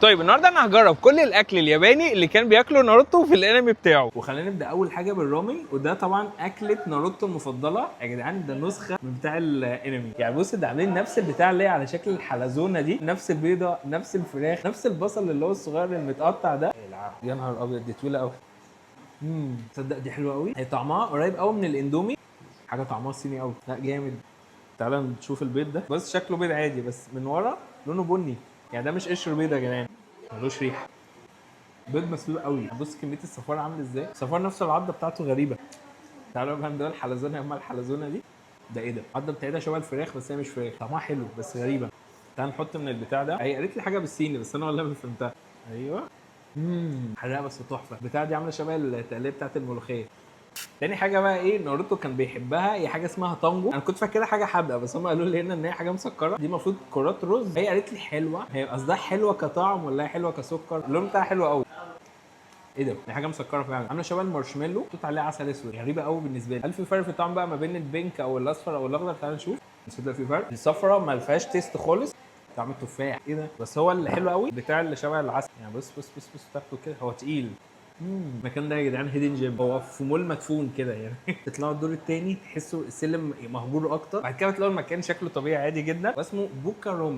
طيب النهارده انا هجرب كل الاكل الياباني اللي كان بياكله ناروتو في الانمي بتاعه. وخلينا نبدا اول حاجه بالرامي، وده طبعا اكله ناروتو المفضله يا جدعان. ده نسخه من بتاع الانمي. يعني بص، ده عاملين نفس البتاع اللي هي على شكل الحلزونه دي، نفس البيضه، نفس الفراخ، نفس البصل اللي هو الصغير المتقطع ده. يا نهار ابيض، دي طويله قوي. تصدق دي حلوه قوي، هي طعمها قريب قوي من الاندومي، حاجه طعمها صيني قوي. لا جامد. تعالى نشوف البيض ده. بص شكله بيض عادي، بس من ورا لونه بني. يعني ده مش قشر بيض يا جدعان، ملوش ريحه. بيض مسلوق قوي. بص كميه الصفار عامل ازاي. الصفار نفسه العضه بتاعته غريبه. تعالوا بقى ندور الحلزونه. يا اما الحلزونه دي ده ايه ده؟ العضه بتاعتها شبه الفراخ بس هي مش فراخ. طعمها حلو بس غريبه. تعال نحط من البتاع ده. هي قالت لي حاجه بالصيني بس انا والله ما فهمتها. ايوه. حراقه بس تحفه. البتاع دي عامله شبه التقليه بتاعت الملوخيه. تاني حاجه بقى ايه ناروتو كان بيحبها، هي حاجه اسمها تانجو. انا كنت فاكرها حاجه حادقه بس هم قالوا لي هنا ان هي حاجه مسكره. دي المفروض كرات رز. هي قالت لي حلوه. هي قصدها حلوه كطعم ولا هي حلوه كسكر؟ اللون بتاعها حلو قوي. ايه ده؟ دي حاجه مسكره فعلا، عامله شبه المارشميلو محطوط عليها عسل اسود. غريبه قوي بالنسبه لي. هل في فرق في الطعم بقى ما بين البينك او الاصفر او الاخضر؟ تعالى نشوف. تصدق في فرق. الصفرا ما فيهاش تيست خالص، طعم التفاح. ايه ده؟ بس هو اللي حلو قوي بتاع اللي شبه العسل. يعني بص بص بص بص، تاخده كده هو تقيل. المكان ده يا جدعان هيدن جيم، هو في مول مدفون كده يعني. تطلعوا الدور الثاني تحسوا السلم مهجور اكتر، بعد كده تلاقوا المكان شكله طبيعي عادي جدا، واسمه بوكا رومن.